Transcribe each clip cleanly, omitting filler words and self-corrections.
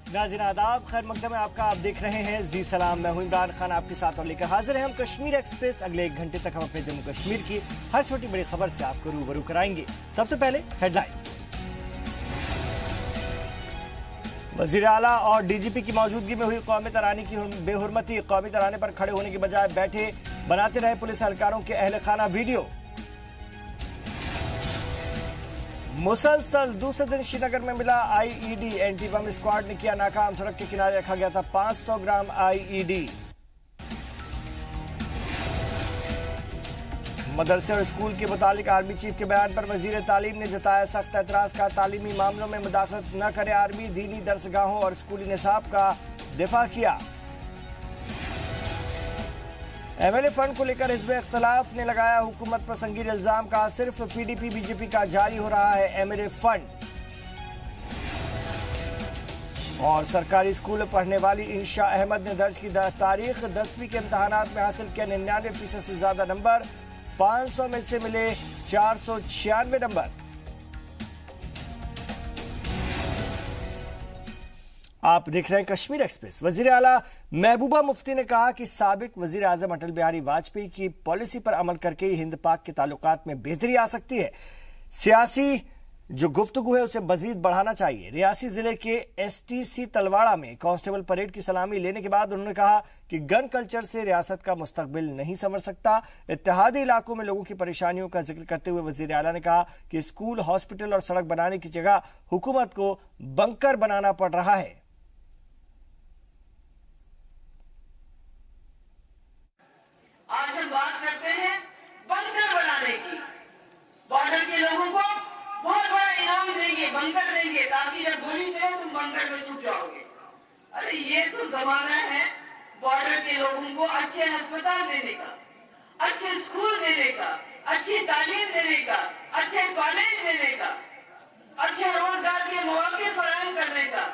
नाज़रीन आदाब, खैर मकदम है आपका। आप देख रहे हैं जी सलाम। मैं हूं इमरान खान आपके साथ और लेकर हाजिर हैं हम कश्मीर एक्सप्रेस। अगले 1 घंटे तक हम अपने जम्मू कश्मीर की हर छोटी बड़ी खबर से आपको रूबरू कराएंगे। सबसे पहले हेडलाइंस। वजीर आला और डीजीपी की मौजूदगी में हुई कौमी तराने की बेहुरमती। कौमी तराने पर खड़े होने के बजाय बैठे बनाते रहे पुलिस एहलकारों के अहल खाना वीडियो। मुसलसल दूसरे दिन श्रीनगर में मिला आईईडी। एंटी बम स्क्वाड ने किया नाकाम। सड़क के किनारे रखा गया था 500 ग्राम आईईडी। मदरसे और स्कूल के मुतालिक आर्मी चीफ के बयान पर वजीर तालीम ने जताया सख्त एतराज का। तालीमी मामलों में मुदाखलत न करे आर्मी। दीनी दरसगाहों और स्कूली निसाब का दिफा किया। एमएलए फंड को लेकर हिज़्ब इख्तिलाफ ने लगाया हुकूमत पर संगीन इल्जाम। का सिर्फ पीडीपी बीजेपी का जारी हो रहा है एमएलए फंड। और सरकारी स्कूल में पढ़ने वाली इंशा अहमद ने दर्ज की तारीख। 10वीं के इम्तहानात में हासिल किया 99% से ज्यादा नंबर। 500 में से मिले 496 नंबर। आप देख रहे हैं कश्मीर एक्सप्रेस। वजीर आला महबूबा मुफ्ती ने कहा कि साबिक वजीर आजम अटल बिहारी वाजपेयी की पॉलिसी पर अमल करके ही हिंद पाक के ताल्लुकात में बेहतरी आ सकती है। सियासी जो गुफ्तगू है उसे मजीद बढ़ाना चाहिए। रियासी जिले के एसटीसी तलवाड़ा में कांस्टेबल परेड की सलामी लेने के बाद उन्होंने कहा कि गन कल्चर से रियासत का मुस्तकबिल नहीं संवर सकता। इत्तेहादी इलाकों में लोगों की परेशानियों का जिक्र करते हुए वजीर आला ने कहा कि स्कूल, हॉस्पिटल और सड़क बनाने की जगह हुकूमत को बंकर बनाना पड़ रहा है। आज हम बात करते हैं बंकर बनाने की। बॉर्डर के लोगों को बहुत बड़ा इनाम देंगे, बंकर देंगे, ताकि जब गोली चले तुम बंकर में छुप जाओगे। अरे ये तो जमाना है बॉर्डर के लोगों को अच्छे अस्पताल देने का, अच्छे स्कूल देने का, अच्छी तालीम देने का, अच्छे कॉलेज देने का, अच्छे रोजगार के मौके फराहम करने का।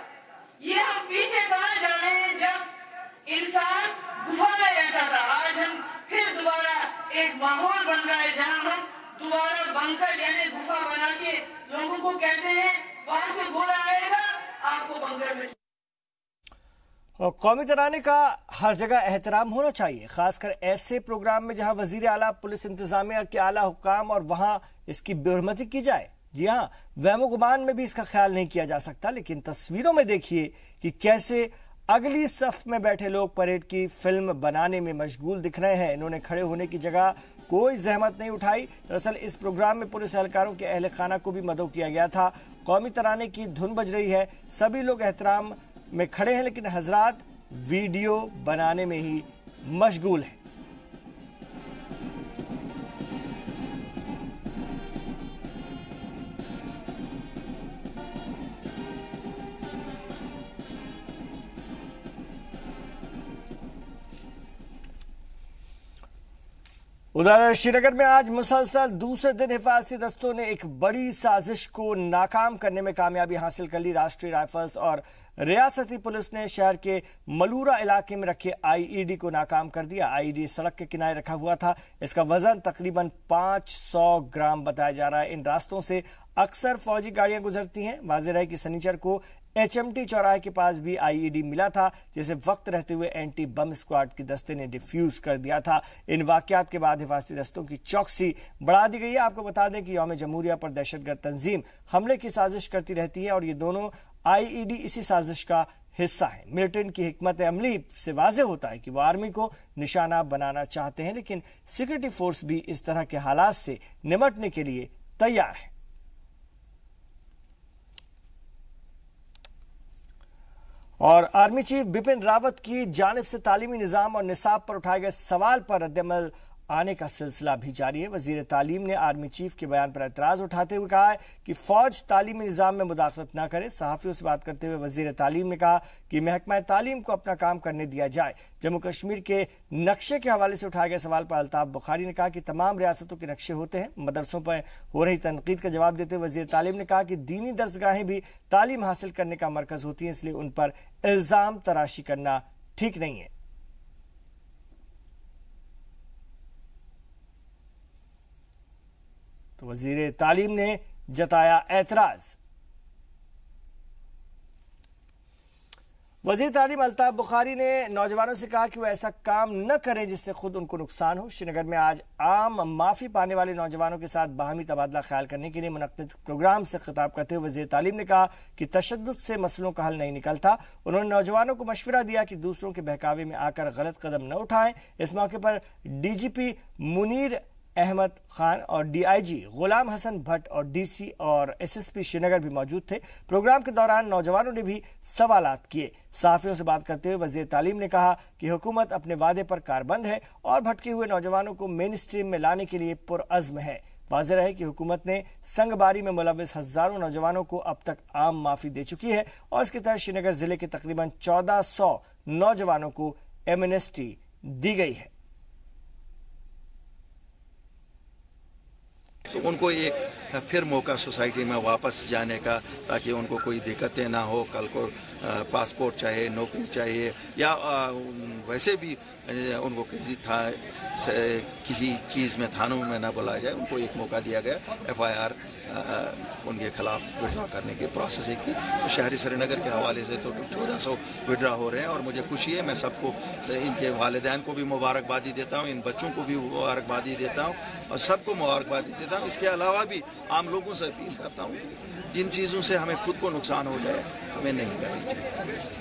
ये हम पीछे कहाँ जा रहे हैं जब इंसान गुफा में रहता था। आज हम फिर दोबारा एक माहौल बन रहा है जहां हम दोबारा बंकर यानी गुफा बना के लोगों को कहते हैं वहां से गोला आएगा आपको बंकर में। और कौमी तराने का हर जगह एहतराम होना चाहिए, खासकर ऐसे प्रोग्राम में जहां वजीर आला, पुलिस इंतजामिया के आला हुकाम और वहां इसकी बेहुरमती की जाए। जी हाँ, वहमो गुमान में भी इसका ख्याल नहीं किया जा सकता, लेकिन तस्वीरों में देखिए कि कैसे अगली सफ में बैठे लोग परेड की फिल्म बनाने में मशगूल दिख रहे हैं। इन्होंने खड़े होने की जगह कोई जहमत नहीं उठाई। दरअसल इस प्रोग्राम में पुलिस एहलकारों के अहल खाना को भी मदऊ किया गया था। कौमी तराने की धुन बज रही है, सभी लोग एहतराम में खड़े हैं, लेकिन हजरात वीडियो बनाने में ही मशगूल हैं। उधर श्रीनगर में आज मुसलसल दूसरे दिन हिफाजती दस्तों ने एक बड़ी साजिश को नाकाम करने में कामयाबी हासिल कर ली। राष्ट्रीय राइफल्स और रियासती पुलिस ने शहर के मलूरा इलाके में रखे आईईडी को नाकाम कर दिया। आईईडी सड़क के किनारे रखा हुआ था। इसका वजन तकरीबन 500 ग्राम बताया जा रहा है। इन रास्तों से अक्सर फौजी गाड़ियां गुजरती हैं। वाज़ेह है कि शनिचर को एचएमटी चौराहे के पास भी आईईडी मिला था, जिसे वक्त रहते हुए एंटी बम स्क्वाड के दस्ते ने डिफ्यूज कर दिया था। इन वाकयात के बाद हिफाजती दस्तों की चौकसी बढ़ा दी गई है। आपको बता दें कि यौम जमहूरिया पर दहशतगर्द तंजीम हमले की साजिश करती रहती है और ये दोनों आईईडी इसी साजिश का हिस्सा है। मिलिटेंट की हिकमत अमली से वाज़ेह होता है कि वो आर्मी को निशाना बनाना चाहते हैं, लेकिन सिक्योरिटी फोर्स भी इस तरह के हालात से निपटने के लिए तैयार है। और आर्मी चीफ बिपिन रावत की जानिब से तालीमी निज़ाम और निसाब पर उठाए गए सवाल पर रद्दअमल आने का सिलसिला भी जारी है। वजीर तालीम ने आर्मी चीफ के बयान पर एतराज उठाते हुए कहा है कि फौज तालीमी निज़ाम में मुदाखलत न करे। सहाफ़ियों से बात करते हुए वजीर तालीम ने कहा कि महकमा तालीम को अपना काम करने दिया जाए। जम्मू कश्मीर के नक्शे के हवाले से उठाए गए सवाल पर अल्ताफ बुखारी ने कहा कि तमाम रियासतों के नक्शे होते हैं। मदरसों पर हो रही तनकीद का जवाब देते हुए वजीर तालीम ने कहा कि दीनी दरसगाहें भी तालीम हासिल करने का मरकज होती हैं, इसलिए उन पर इल्जाम तराशी करना ठीक नहीं है। तो वजीर तालीम ने जताया एतराज। वजीर तालीम अल्ताफ बुखारी ने नौजवानों से कहा कि वो ऐसा काम न करें जिससे खुद उनको नुकसान हो। श्रीनगर में आज आम माफी पाने वाले नौजवानों के साथ बाहमी तबादला ख्याल करने के लिए मुनक्किद प्रोग्राम से खिताब करते हुए वजीर तालीम ने कहा कि तशद्दुद से मसलों का हल नहीं निकलता। उन्होंने नौजवानों को मशवरा दिया कि दूसरों के बहकावे में आकर गलत कदम न उठाएं। इस मौके पर DGP मुनीर अहमद खान और DIG गुलाम हसन भट्ट और DC और SSP श्रीनगर भी मौजूद थे। प्रोग्राम के दौरान नौजवानों ने भी सवालात किए। सहाफियों से बात करते हुए वजीर तालीम ने कहा कि हुकूमत अपने वादे पर कारबंद है और भटके हुए नौजवानों को मेन स्ट्रीम में लाने के लिए पुरअज़्म है। वाज़ेह है कि हुकूमत ने संगबारी में मुलव्विस हजारों नौजवानों को अब तक आम माफी दे चुकी है और इसके तहत श्रीनगर जिले के तकरीबन 1400 नौजवानों को एमनेस्टी दी गई है। तो उनको एक फिर मौका सोसाइटी में वापस जाने का, ताकि उनको कोई दिक्कतें ना हो। कल को पासपोर्ट चाहिए, नौकरी चाहिए, या वैसे भी उनको किसी चीज़ में थानों में ना बुलाया जाए, उनको एक मौका दिया गया। FIR उनके खिलाफ विड्रॉ करने की प्रोसेस एक थी। तो शहरी श्रीनगर के हवाले से तो 1400 विड्रॉ हो रहे हैं और मुझे खुशी है। मैं सबको, इनके वालिदैन को भी मुबारकबादी देता हूँ, इन बच्चों को भी मुबारकबादी देता हूँ और सबको मुबारकबादी देता हूँ। इसके अलावा भी आम लोगों से अपील करता हूँ कि जिन चीज़ों से हमें खुद को नुकसान हो जाए हमें नहीं करनी चाहिए।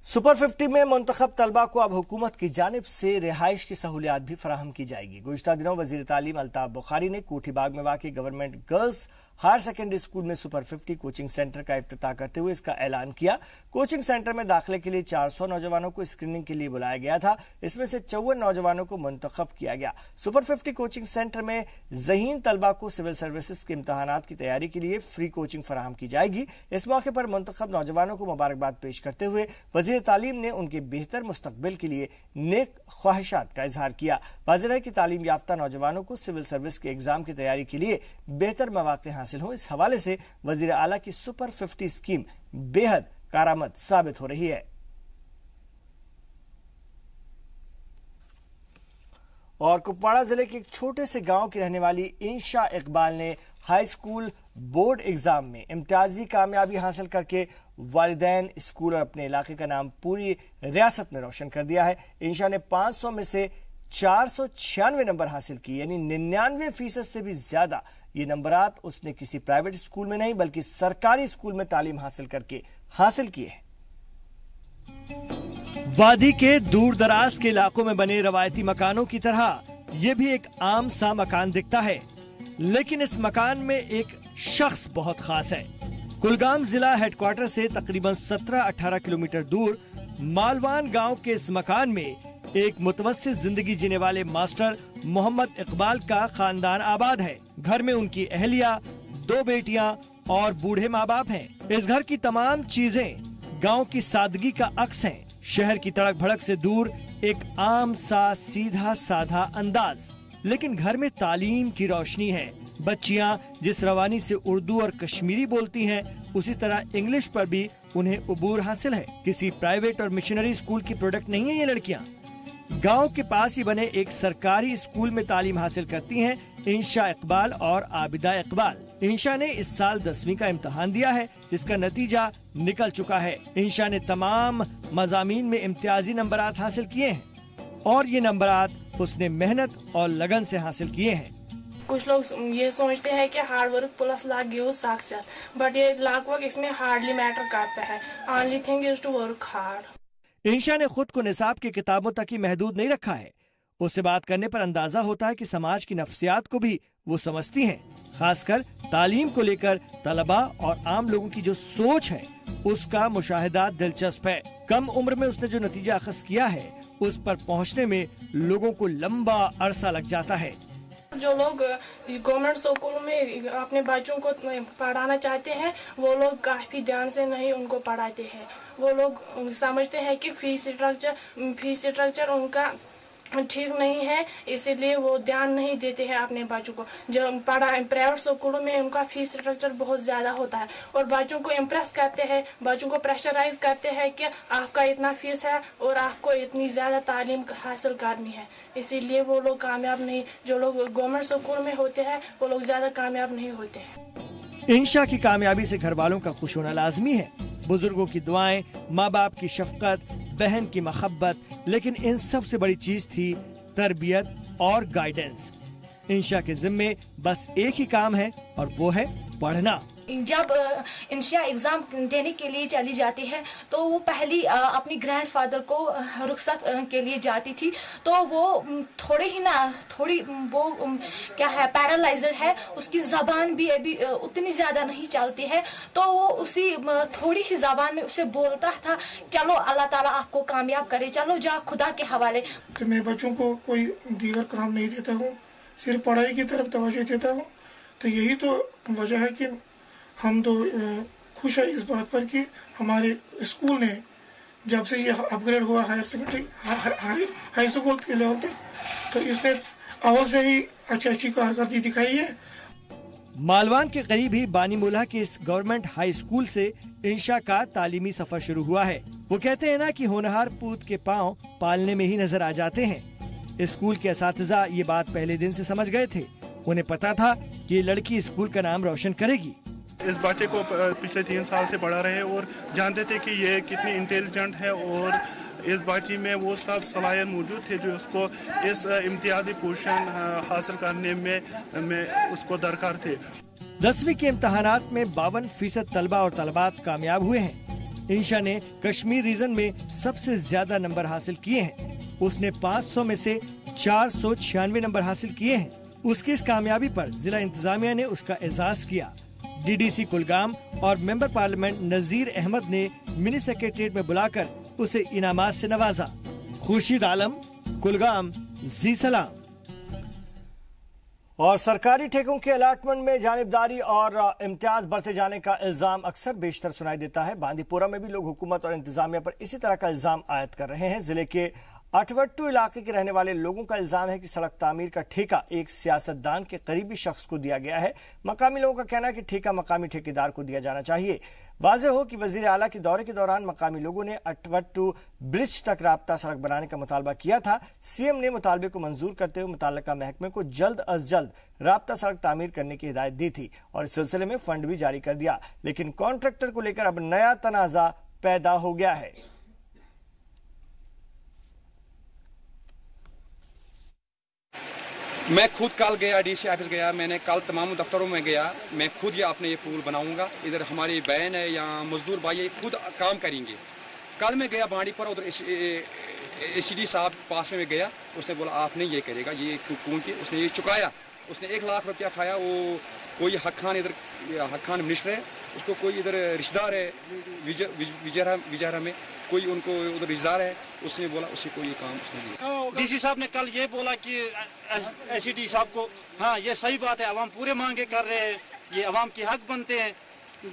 सुपर 50 में मुंतखब तलबा को अब हुकूमत की जानिब से रिहाइश की सहूलियात भी फराहम की जाएगी। गुज़िश्ता दिनों वज़ीर तालीम अल्ताफ बुखारी ने कोठी बाग में वाक़ई government girls higher secondary school में सुपर 50 कोचिंग सेंटर का इफ्तिताह करते हुए इसका ऐलान किया। कोचिंग सेंटर में दाखिले के लिए 400 नौजवानों को स्क्रीनिंग के लिए बुलाया गया था। इसमें से 54 नौजवानों को मुंतखब किया गया। सुपर 50 कोचिंग सेंटर में ज़हीन तलबा को सिविल सर्विसेज के इम्तहानात की तैयारी के लिए फ्री कोचिंग फराहम की जाएगी। इस मौके पर मुंतखब नौजवानों को मुबारकबाद पेश करते हुए वज़ीर तालीम ने उनके बेहतर मुस्तकबिल के लिए नेक ख्वाहिशात का इजहार किया। वाज़ेह है कि तालीम याफ्ता नौजवानों को सिविल सर्विस के एग्जाम की तैयारी के लिए बेहतर मौके हासिल हो। इस हवाले से वज़ीर आला की सुपर 50 स्कीम बेहद कारआमद साबित हो रही है। और कुपवाड़ा जिले के एक छोटे से गांव की रहने वाली इंशा इकबाल ने हाई स्कूल बोर्ड एग्जाम में इम्तियाजी कामयाबी हासिल करके वालिदैन, स्कूल और अपने इलाके का नाम पूरी रियासत में रोशन कर दिया है। इंशा ने 500 में से 496 नंबर हासिल किए, यानी 99% से भी ज्यादा। ये नंबरात उसने किसी प्राइवेट स्कूल में नहीं बल्कि सरकारी स्कूल में तालीम हासिल करके हासिल किए हैं। वादी के दूर दराज के इलाकों में बने रवायती मकानों की तरह यह भी एक आम सा मकान दिखता है, लेकिन इस मकान में एक शख्स बहुत खास है। कुलगाम जिला हेडक्वार्टर से तकरीबन 17-18 किलोमीटर दूर मालवान गांव के इस मकान में एक मुतवस्सित जिंदगी जीने वाले मास्टर मोहम्मद इकबाल का खानदान आबाद है। घर में उनकी अहलिया, 2 बेटियां और बूढ़े माँ बाप हैं। इस घर की तमाम चीजें गांव की सादगी का अक्स हैं। शहर की तड़क भड़क से दूर एक आम सा सीधा साधा अंदाज, लेकिन घर में तालीम की रोशनी है। बच्चियां जिस रवानी से उर्दू और कश्मीरी बोलती हैं, उसी तरह इंग्लिश पर भी उन्हें उबूर हासिल है। किसी प्राइवेट और मिशनरी स्कूल की प्रोडक्ट नहीं है ये लड़कियां। गांव के पास ही बने एक सरकारी स्कूल में तालीम हासिल करती हैं इंशा इकबाल और आबिदा इकबाल। इंशा ने इस साल 10वीं का इम्तिहान दिया है, जिसका नतीजा निकल चुका है। इंशा ने तमाम मज़ामीन में इम्तियाजी नंबरात हासिल किए हैं और ये नंबरात उसने मेहनत और लगन से हासिल किए हैं। कुछ लोग ये सोचते हैं कि hard work plus luck gives success, but ये लक वर्क इसमें हार्डली मैटर करता है। Only thing is to work hard. Insha ने खुद को निसाब की किताबों तक ही महदूद नहीं रखा है। उससे बात करने पर अंदाजा होता है कि समाज की नफ्सियात को भी वो समझती हैं। खासकर तालीम को लेकर तलबा और आम लोगों की जो सोच है उसका मुशाहिदा दिलचस्प है। कम उम्र में उसने जो नतीजा अखज़ किया है उस पर पहुंचने में लोगों को लंबा अरसा लग जाता है। जो लोग गवर्नमेंट स्कूल में अपने बच्चों को पढ़ाना चाहते हैं वो लोग काफ़ी ध्यान से नहीं उनको पढ़ाते हैं। वो लोग समझते हैं कि फीस स्ट्रक्चर उनका ठीक नहीं है, इसीलिए वो ध्यान नहीं देते हैं अपने बच्चों को। जो प्राइवेट स्कूलों में उनका फीस स्ट्रक्चर बहुत ज़्यादा होता है और बच्चों को इम्प्रेस करते हैं, बच्चों को प्रेशराइज करते हैं कि आपका इतना फीस है और आपको इतनी ज़्यादा तालीम हासिल करनी है। इसीलिए वो लोग कामयाब नहीं, जो लोग गवर्नमेंट स्कूल में होते हैं वो लोग ज़्यादा कामयाब नहीं होते हैं। इंशा की कामयाबी से घर वालों का खुश होना लाजमी है। बुजुर्गों की दुआएं, माँ बाप की शफकत, बहन की मोहब्बत, लेकिन इन सबसे बड़ी चीज थी तरबियत और गाइडेंस। इंशा के जिम्मे बस एक ही काम है और वो है पढ़ना। जब इंशा एग्ज़ाम देने के लिए चली जाती है तो वो पहली अपनी ग्रैंडफादर को रुखसत के लिए जाती थी, तो वो थोड़ी वो क्या है, पैरालाइजर है, उसकी ज़बान भी अभी उतनी ज़्यादा नहीं चलती है, तो वो उसी थोड़ी ही ज़बान में उसे बोलता था, चलो अल्लाह ताला आपको कामयाब करे, चलो जा खुदा के हवाले। तो मैं बच्चों को कोई दीगर काम नहीं देता हूँ, सिर्फ पढ़ाई की तरफ तवज्जो देता हूँ। तो यही तो वजह है कि हम तो खुश है इस बात पर कि हमारे स्कूल ने जब से ये अपग्रेड हुआ हायर सेकेंडरी हाई स्कूल के लेवल तक, तो इसने अव्वल से ही अच्छी कारकर्दगी दिखाई है। मालवान के करीब ही बानीमुल्लाह के इस गवर्नमेंट हाई स्कूल से इंशा का तालीमी सफर शुरू हुआ है। वो कहते हैं ना कि होनहार पूत के पाँव पालने में ही नजर आ जाते हैं। स्कूल के असातिज़ा ये बात पहले दिन से समझ गए थे। उन्हें पता था कि ये लड़की स्कूल का नाम रोशन करेगी। इस बच्चे को पिछले 3 साल से पढ़ा रहे और जानते थे कि ये कितनी इंटेलिजेंट है और इस बच्ची में वो सब सलाहियत मौजूद थे जो उसको इस इम्तियाजी पोजीशन हासिल करने में उसको दरकार थे। 10वीं के इम्तहानात में 52% तलबा और तलबात कामयाब हुए हैं। इंशा ने कश्मीर रीजन में सबसे ज्यादा नंबर हासिल किए हैं। उसने 500 में से 496 नंबर हासिल किए हैं। उसकी इस कामयाबी पर जिला इंतजामिया ने उसका एजाज किया। डीडीसी कुलगाम और मेंबर पार्लियामेंट नजीर अहमद ने मिनी सेक्रेटरीट में बुलाकर उसे इनामात से नवाजा। खुर्शीद आलम, कुलगाम, जी सलाम। और सरकारी ठेकों के अलाटमेंट में जानिबदारी और इम्तियाज बरते जाने का इल्जाम अक्सर बेशतर सुनाई देता है। बांदीपोरा में भी लोग हुकूमत और इंतजामिया पर इसी तरह का इल्जाम आयद कर रहे हैं। जिले के अटवट्टू इलाके के रहने वाले लोगों का इल्जाम है कि सड़क तामीर का ठेका एक सियासतदान के करीबी शख्स को दिया गया है। मकामी लोगों का कहना है कि ठेका मकामी ठेकेदार को दिया जाना चाहिए। वाज़ेह हो कि वजीर आला के दौरे के दौरान मकामी लोगों ने अटवट्टू ब्रिज तक राब्ता सड़क बनाने का मुतालबा किया था। सीएम ने मुतालबे को मंजूर करते हुए मुताल्लिका महकमे को जल्द अज जल्द राब्ता सड़क तामीर करने की हिदायत दी थी और इस सिलसिले में फंड भी जारी कर दिया, लेकिन कॉन्ट्रैक्टर को लेकर अब नया तनाजा पैदा हो गया है। मैं खुद कल गया, डीसी ऑफिस गया, मैंने कल तमाम दफ्तरों में गया। मैं खुद ये अपने ये पुल बनाऊंगा। इधर हमारी बहन है या मजदूर भाई खुद काम करेंगे। कल मैं गया बांडीपुर, उधर एसीडी साहब पास में गया, उसने बोला आपने ये करेगा, ये कौन के उसने ये चुकाया, उसने 1 लाख रुपया खाया। वो कोई हक खान मिनिस्टर है, उसको कोई इधर रिश्तेदार है विजयरा में, कोई उनको उधर रिश्तेदार है, उसने बोला उसी को ये काम उसने दिया। डीसी साहब ने कल ये बोला कि एसीडी साहब को, हाँ ये सही बात है, अवाम पूरे मांगे कर रहे हैं, ये अवाम के हक बनते हैं।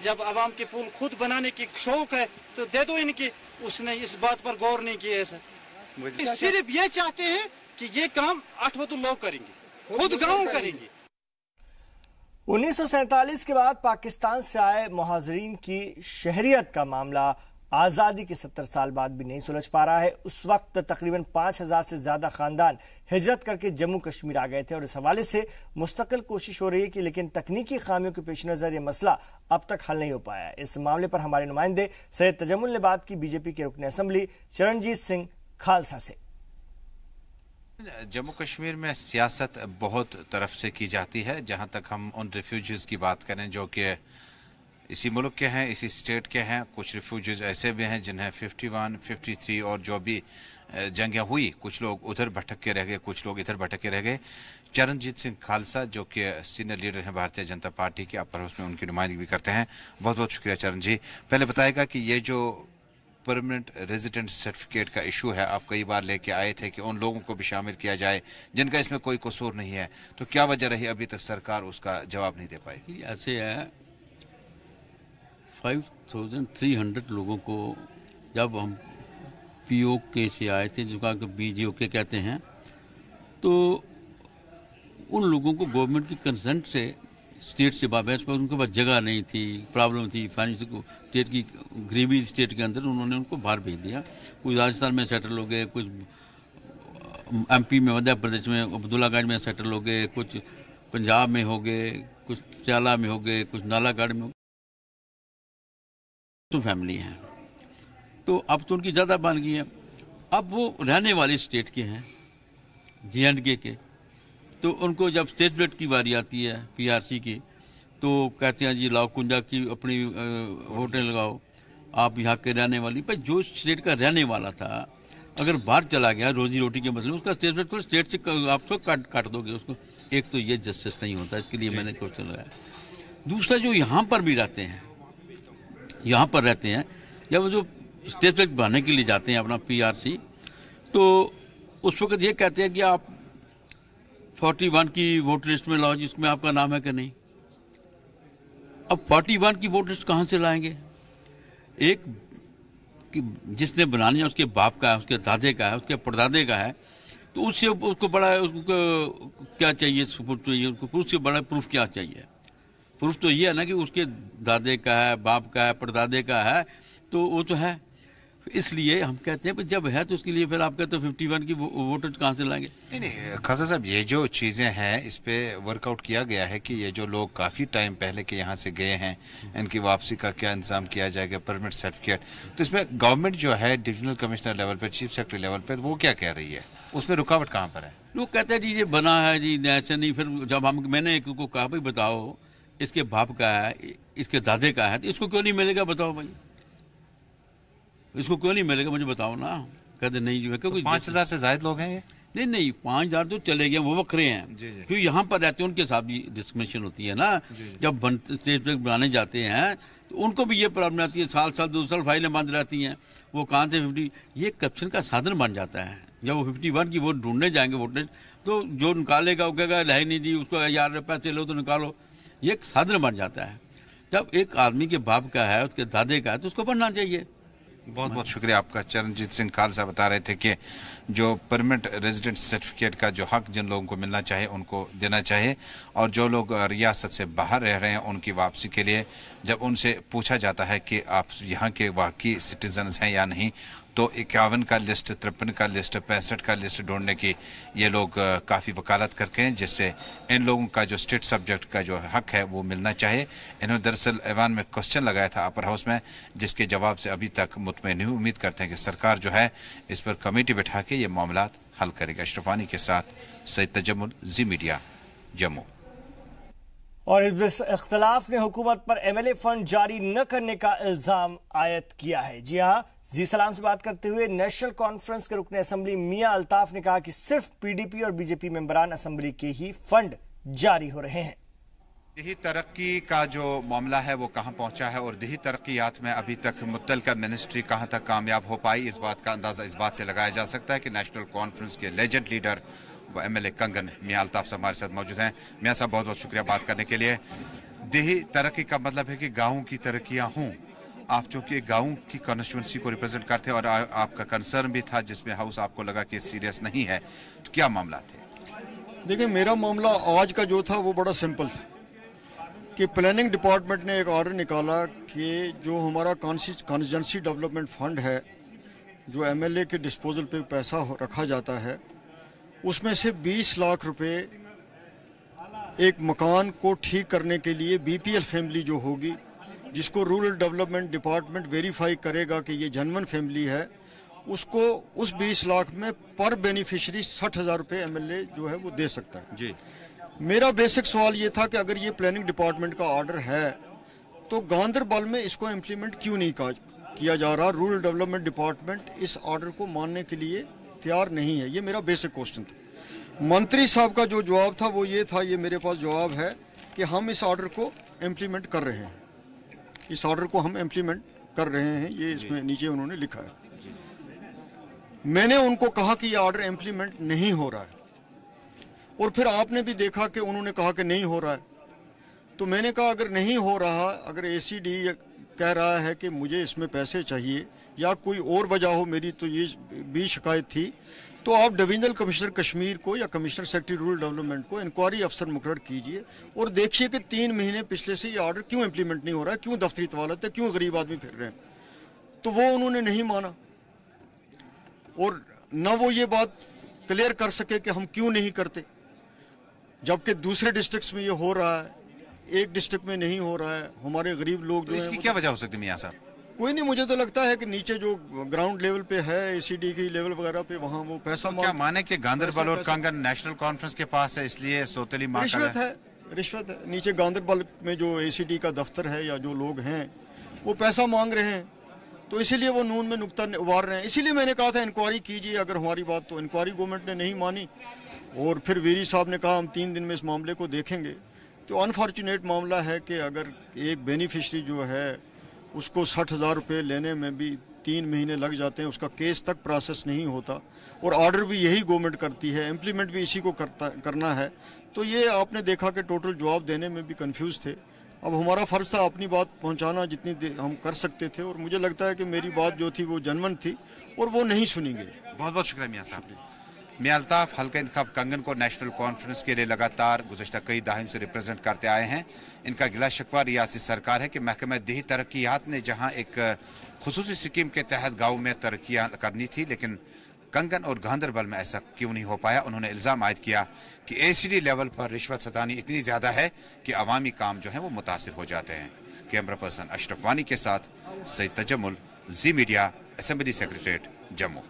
जब अवाम के पुल खुद बनाने की शौक है तो दे दो इनकी। उसने इस बात पर गौर नहीं किया है सर। सिर्फ ये चाहते हैं कि ये काम अटवट्टू लोग करेंगे, खुद गाँव करेंगे। 1947 के बाद पाकिस्तान से आए मुहाजिरीन की शहरियत का मामला आज़ादी के 70 साल बाद भी नहीं सुलझ पा रहा है। उस वक्त तकरीबन 5000 से ज्यादा खानदान हिजरत करके जम्मू कश्मीर आ गए थे और इस हवाले से मुस्तकिल कोशिश हो रही है कि लेकिन तकनीकी खामियों के पेश नजर ये मसला अब तक हल नहीं हो पाया। इस मामले पर हमारे नुमाइंदे सैयद तजम्मुल ने बात की बीजेपी के रुकन असम्बली चरणजीत सिंह खालसा से। जम्मू कश्मीर में सियासत बहुत तरफ से की जाती है। जहां तक हम उन रिफ्यूजीज की बात करें जो कि इसी मुल्क के हैं, इसी स्टेट के हैं, कुछ रिफ्यूजीज ऐसे भी हैं जिन्हें 51, 53 और जो भी जंगें हुई, कुछ लोग उधर भटक के रह गए, कुछ लोग इधर भटक के रह गए। चरणजीत सिंह खालसा जो कि सीनियर लीडर हैं भारतीय जनता पार्टी के, अपर हाउस में उनकी नुमाइंदगी भी करते हैं। बहुत बहुत शुक्रिया चरण जी। पहले बताएगा कि ये जो परमानेंट रेजिडेंट सर्टिफिकेट का इशू है, आप कई बार लेके आए थे कि उन लोगों को भी शामिल किया जाए जिनका इसमें कोई कसूर नहीं है, तो क्या वजह रही अभी तक सरकार उसका जवाब नहीं दे पाई? ऐसे है 5300 लोगों को जब हम पीओके से आए थे, जो कि बीजीओके कहते हैं, तो उन लोगों को गवर्नमेंट की कंसेंट से स्टेट से बाबेस पर उनके पास जगह नहीं थी, प्रॉब्लम थी फाइनेंशियल, स्टेट की गरीबी स्टेट के अंदर, उन्होंने उनको बाहर भेज दिया। कुछ राजस्थान में सेटल हो गए, कुछ एमपी में, मध्य प्रदेश में अब्दुल्लागढ़ में सेटल हो गए, कुछ पंजाब में हो गए, कुछ चाला में हो गए, कुछ नालागढ़ में हो गए। तो फैमिली हैं, तो अब तो उनकी ज़्यादा बन गई है। अब वो रहने वाली स्टेट के हैं, J&K के, तो उनको जब स्टेट ब्लेड की बारी आती है PRC की, तो कहते हैं जी लाओ कुंजा की अपनी होटल लगाओ, आप यहाँ के रहने वाली। पर जो स्टेट का रहने वाला था अगर बाहर चला गया रोजी रोटी के मसले में, उसका स्टेट ब्लेड स्टेट से आप तो काट दोगे उसको। एक तो ये जस्टिस नहीं होता, इसके लिए मैंने क्वेश्चन लगाया। दूसरा, जो यहाँ पर भी रहते हैं, यहाँ पर रहते हैं, जब जो स्टेट ब्लेड बनाने के लिए जाते हैं अपना PRC, तो उस वक्त ये कहते हैं कि आप 41 की वोटर लिस्ट में लाओ जिसमें आपका नाम है कि नहीं। अब 41 की वोटर लिस्ट कहाँ से लाएंगे? एक जिसने बनानी है उसके बाप का है, उसके दादे का है, उसके परदादे का है, तो उससे उसको बड़ा उसको क्या चाहिए? सबूत चाहिए उसको, प्रूफ से बड़ा प्रूफ क्या चाहिए? प्रूफ तो ये है ना कि उसके दादे का है, बाप का है, परदादे का है, तो वो तो है। इसलिए हम कहते हैं कि जब है तो उसके लिए फिर आप कहते हो 51 की वोटर कहाँ से लाएंगे? नहीं खालसा साहब, ये जो चीज़ें हैं इस पे वर्कआउट किया गया है कि ये जो लोग काफ़ी टाइम पहले के यहाँ से गए हैं, इनकी वापसी का क्या इंतजाम किया जाएगा, परमिट सर्टिफिकेट। तो इसमें गवर्नमेंट जो है डिविजनल कमिश्नर लेवल पर, चीफ सेक्रेटरी लेवल पर, वो क्या कह रही है? उसमें रुकावट कहाँ पर है? लोग कहते हैं जी ये बना है जी, ऐसे नहीं। फिर जब मैंने एक को कहा भाई बताओ इसके बाप का है, इसके दादे का है, तो इसको क्यों नहीं मिलेगा? बताओ भाई, इसको क्यों नहीं मिलेगा? मुझे बताओ ना। कहते नहीं जी, क्योंकि 5000 से ज्यादा लोग हैं ये। नहीं 5000 तो चले गए, वो बकरे हैं क्योंकि यहाँ पर रहते हैं, उनके साथ भी डिस्क्रिमिनेशन होती है ना। जब स्टेट ब्लेड बनाने जाते हैं तो उनको भी ये प्रॉब्लम आती है, साल 2 साल फाइलें बंद रहती हैं। वो कहाँ से 50, ये करप्शन का साधन बन जाता है। जब वो 51 की वोट ढूंढने जाएंगे वोटर, तो जो निकालेगा वो कहेगा है नहीं जी, उसको 1000 पैसे लो तो निकालो। ये एक साधन बन जाता है। जब एक आदमी के बाप का है, उसके दादे का है, तो उसको बनना चाहिए। बहुत बहुत शुक्रिया आपका। चरणजीत सिंह खालसा बता रहे थे कि जो परमानेंट रेजिडेंट सर्टिफिकेट का जो हक जिन लोगों को मिलना चाहिए उनको देना चाहिए, और जो लोग रियासत से बाहर रह रहे हैं उनकी वापसी के लिए जब उनसे पूछा जाता है कि आप यहाँ के वाकई सिटीजन्स हैं या नहीं, तो 51 का लिस्ट, 53 का लिस्ट, 65 का लिस्ट ढूंढने की ये लोग काफ़ी वकालत करके हैं, जिससे इन लोगों का जो स्टेट सब्जेक्ट का जो हक है वो मिलना चाहिए। इन्होंने दरअसल ऐवान में क्वेश्चन लगाया था अपर हाउस में, जिसके जवाब से अभी तक मुतमईन नहीं। उम्मीद करते हैं कि सरकार जो है इस पर कमेटी बैठा के ये मामला हल करेगा। अशरफानी के साथ सईद तजम्मुल, जी मीडिया, जम्मू। और इस इख्तलाफ ने हुकूमत पर MLA फंड जारी न करने का इल्जाम आयद किया है। जी हां, जी सलाम से बात करते हुए नेशनल कॉन्फ्रेंस के रुकने असेंबली मियां अल्ताफ ने कहा कि सिर्फ PDP और BJP मेंबरान असेंबली के ही फंड जारी हो रहे हैं। दिही तरक्की का जो मामला है वो कहां पहुंचा है, और दिही तरक्कियात में अभी तक मुतल्लिका मिनिस्ट्री कहां तक कामयाब हो पाई, इस बात का अंदाजा इस बात से लगाया जा सकता है कि नेशनल कॉन्फ्रेंस के लेजेंड लीडर MLA कंगन मियां अल्ताफ साहब हमारे साथ मौजूद हैं। मियां साहब, बहुत बहुत शुक्रिया बात करने के लिए। दिही तरक्की का मतलब है कि गाँव की तरक्कियाँ हों। आप चूंकि गाँव की कॉन्स्टिट्यूंसी को रिप्रेजेंट करते हैं और आपका कंसर्न भी था जिसमें हाउस आपको लगा कि सीरियस नहीं है, तो क्या मामला थे? देखिए, मेरा मामला आज का जो था वो बड़ा सिंपल था कि प्लानिंग डिपार्टमेंट ने एक ऑर्डर निकाला कि जो हमारा कॉन्स्टिट्यूंसी डेवलपमेंट फंड है, जो MLA के डिस्पोजल पे पैसा रखा जाता है, उसमें से 20 लाख रुपए एक मकान को ठीक करने के लिए BPL फैमिली जो होगी, जिसको रूरल डेवलपमेंट डिपार्टमेंट वेरीफाई करेगा कि ये जनवन फैमिली है, उसको उस 20 लाख में पर बेनिफिशरी 60,000 रुपये MLA जो है वो दे सकता है। जी, मेरा बेसिक सवाल ये था कि अगर ये प्लानिंग डिपार्टमेंट का ऑर्डर है तो गांधरबल में इसको इम्प्लीमेंट क्यों नहीं किया जा रहा? रूरल डेवलपमेंट डिपार्टमेंट इस ऑर्डर को मानने के लिए तैयार नहीं है। ये मेरा बेसिक क्वेश्चन था। मंत्री साहब का जो जवाब था वो ये था, ये मेरे पास जवाब है कि हम इस ऑर्डर को इम्प्लीमेंट कर रहे हैं, इस ऑर्डर को हम इम्प्लीमेंट कर रहे हैं, ये इसमें नीचे उन्होंने लिखा है। मैंने उनको कहा कि ये ऑर्डर इम्प्लीमेंट नहीं हो रहा है, और फिर आपने भी देखा कि उन्होंने कहा कि नहीं हो रहा है। तो मैंने कहा अगर नहीं हो रहा, अगर ACD कह रहा है कि मुझे इसमें पैसे चाहिए या कोई और वजह हो मेरी, तो ये भी शिकायत थी, तो आप डिविजनल कमिश्नर कश्मीर को या कमिश्नर सेक्रेटरी रूरल डेवलपमेंट को इंक्वायरी अफसर मुकर्रर कीजिए और देखिए कि 3 महीने पिछले से ये ऑर्डर क्यों इम्प्लीमेंट नहीं हो रहा है, क्यों दफ्तरी तवालत है, क्यों गरीब आदमी फिर रहे हैं। तो वो उन्होंने नहीं माना, और न वो ये बात क्लियर कर सके कि हम क्यों नहीं करते, जबकि दूसरे डिस्ट्रिक्ट्स में ये हो रहा है, एक डिस्ट्रिक्ट में नहीं हो रहा है। हमारे गरीब लोग जो इसकी क्या वजह हो सकती है मियां साहब? कोई नहीं, मुझे तो लगता है कि नीचे जो ग्राउंड लेवल पे है, एसीडी की लेवल वगैरह पे, वहाँ वो पैसा क्या माने कि गांधरबल और कंगन नेशनल कॉन्फ्रेंस के पास है इसलिए सोतली मार रिश्वत है। नीचे गांधरबल में जो एसीडी का दफ्तर है या जो लोग हैं वो पैसा मांग रहे हैं, तो इसीलिए वो नून में नुक्ता उबार रहे हैं। इसीलिए मैंने कहा था इंक्वायरी कीजिए अगर हमारी बात, तो इंक्वायरी गवर्नमेंट ने नहीं मानी और फिर वीरी साहब ने कहा हम 3 दिन में इस मामले को देखेंगे। तो अनफॉर्चुनेट मामला है कि अगर एक बेनिफिशरी जो है उसको 60,000 रुपये लेने में भी 3 महीने लग जाते हैं, उसका केस तक प्रोसेस नहीं होता और ऑर्डर भी यही गवर्नमेंट करती है, इम्प्लीमेंट भी इसी को करना है। तो ये आपने देखा कि टोटल जवाब देने में भी कंफ्यूज थे। अब हमारा फ़र्ज़ था अपनी बात पहुंचाना जितनी हम कर सकते थे, और मुझे लगता है कि मेरी बात जो थी वो जनवन थी और वो नहीं सुनी गई। बहुत बहुत शुक्रिया मियाँ साहब। मियाँ अल्ताफ़ हल्का इंतखाब कंगन को नेशनल कॉन्फ्रेंस के लिए लगातार गुज़श्ता कई दहाइयों से रिप्रेजेंट करते आए हैं। इनका गिला शिकवा रियासी सरकार है कि महकमा देही तरक्यात ने जहाँ एक खुसूसी स्कीम के तहत गाँव में तरक्कियाँ करनी थी, लेकिन कंगन और गांधरबल में ऐसा क्यों नहीं हो पाया। उन्होंने इल्ज़ाम आयद किया कि एसीडी लेवल पर रिश्वत सतानी इतनी ज़्यादा है कि अवामी काम जो है वो मुतासिर हो जाते हैं। कैमरा पर्सन अशरफ वानी के साथ सईद तजम्मुल, जी मीडिया, असेंबली सेक्रेटरीट, जम्मू।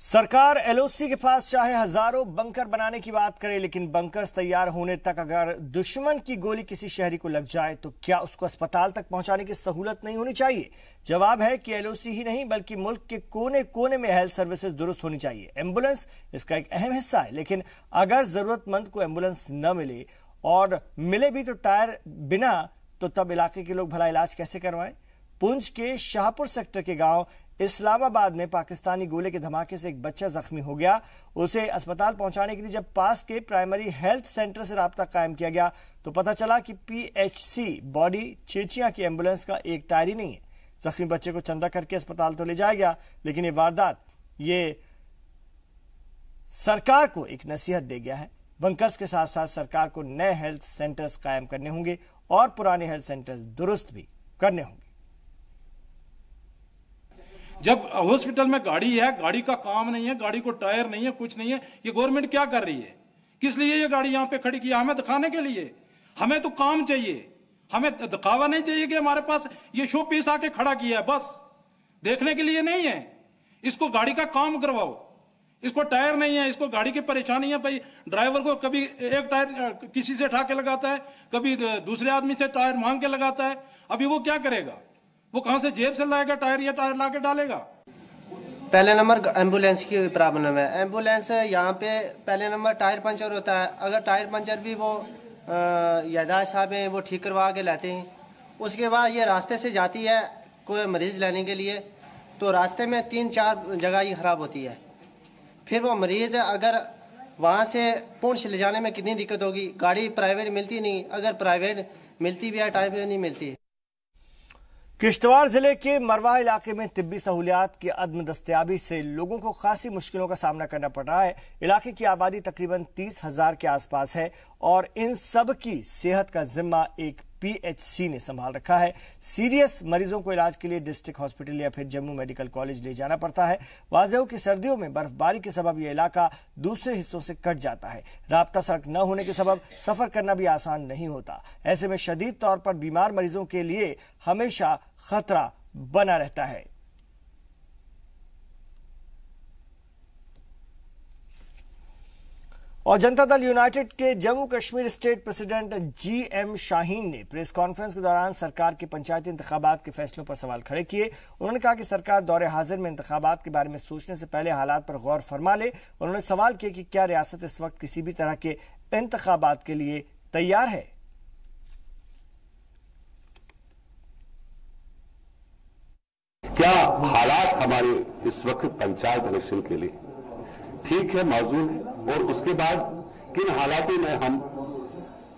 सरकार एलओसी के पास चाहे हजारों बंकर बनाने की बात करे, लेकिन बंकर्स तैयार होने तक अगर दुश्मन की गोली किसी शहरी को लग जाए तो क्या उसको अस्पताल तक पहुंचाने की सहूलत नहीं होनी चाहिए? जवाब है कि एलओसी ही नहीं बल्कि मुल्क के कोने कोने में हेल्थ सर्विसेज दुरुस्त होनी चाहिए। एम्बुलेंस इसका एक अहम हिस्सा है, लेकिन अगर जरूरतमंद को एम्बुलेंस न मिले और मिले भी तो टायर बिना, तो तब इलाके के लोग भला इलाज कैसे करवाएं? पुंछ के शाहपुर सेक्टर के गांव इस्लामाबाद में पाकिस्तानी गोले के धमाके से एक बच्चा जख्मी हो गया। उसे अस्पताल पहुंचाने के लिए जब पास के प्राइमरी हेल्थ सेंटर से राब्ता कायम किया गया तो पता चला कि पीएचसी बॉडी चेचिया की एम्बुलेंस का एक टायर ही नहीं है। जख्मी बच्चे को चंदा करके अस्पताल तो ले जाया गया, लेकिन ये वारदात ये सरकार को एक नसीहत दे गया है। बंकर्स के साथ साथ सरकार को नए हेल्थ सेंटर्स कायम करने होंगे और पुराने हेल्थ सेंटर्स दुरुस्त भी करने होंगे। जब हॉस्पिटल में गाड़ी है, गाड़ी का काम नहीं है, गाड़ी को टायर नहीं है, कुछ नहीं है, ये गवर्नमेंट क्या कर रही है? किस लिए ये गाड़ी यहाँ पे खड़ी की? हमें दिखाने के लिए? हमें तो काम चाहिए, हमें दिखावा नहीं चाहिए कि हमारे पास ये शो पीस आके खड़ा किया है, बस देखने के लिए नहीं है। इसको गाड़ी का काम करवाओ। इसको टायर नहीं है, इसको गाड़ी की परेशानी है भाई। ड्राइवर को कभी एक टायर किसी से उठा के लगाता है, कभी दूसरे आदमी से टायर मांग के लगाता है। अभी वो क्या करेगा? वो कहां से जेब से लाएगा टायर, या टायर ला के डालेगा? पहले नंबर एम्बुलेंस की प्रॉब्लम है। एम्बुलेंस यहाँ पे पहले नंबर टायर पंचर होता है। अगर टायर पंचर भी वो यादाश साहब हैं वो ठीक करवा के लाते हैं। उसके बाद ये रास्ते से जाती है कोई मरीज़ लेने के लिए, तो रास्ते में 3-4 जगह ही ख़राब होती है। फिर वो मरीज़ अगर वहाँ से पुंछ ले जाने में कितनी दिक्कत होगी। गाड़ी प्राइवेट मिलती नहीं, अगर प्राइवेट मिलती भी है टाइम पे नहीं मिलती। किश्तवाड़ जिले के मरवा इलाके में तिब्बी सहूलियात की अदम दस्तयाबी से लोगों को खासी मुश्किलों का सामना करना पड़ रहा है। इलाके की आबादी तकरीबन 30,000 के आसपास है और इन सब की सेहत का जिम्मा एक पीएचसी ने संभाल रखा है। सीरियस मरीजों को इलाज के लिए डिस्ट्रिक्ट हॉस्पिटल या फिर जम्मू मेडिकल कॉलेज ले जाना पड़ता है। वाज़ेह की सर्दियों में बर्फबारी के सबब यह इलाका दूसरे हिस्सों से कट जाता है। राब्ता सड़क न होने के सबब सफर करना भी आसान नहीं होता। ऐसे में शदीद तौर पर बीमार मरीजों के लिए हमेशा खतरा बना रहता है। और जनता दल यूनाइटेड के Jammu Kashmir state president GM Shaheen ने प्रेस कॉन्फ्रेंस के दौरान सरकार के पंचायती इंतखाबात के फैसलों पर सवाल खड़े किए। उन्होंने कहा कि सरकार दौरे हाजिर में इंतखाबात के बारे में सोचने से पहले हालात पर गौर फरमा ले। उन्होंने सवाल किया कि क्या रियासत इस वक्त किसी भी तरह के इंतखाबात के लिए तैयार है। क्या हालात हमारे इस वक्त पंचायत इलेक्शन के लिए ठीक है, माजूल है, और उसके बाद किन हालातों में हम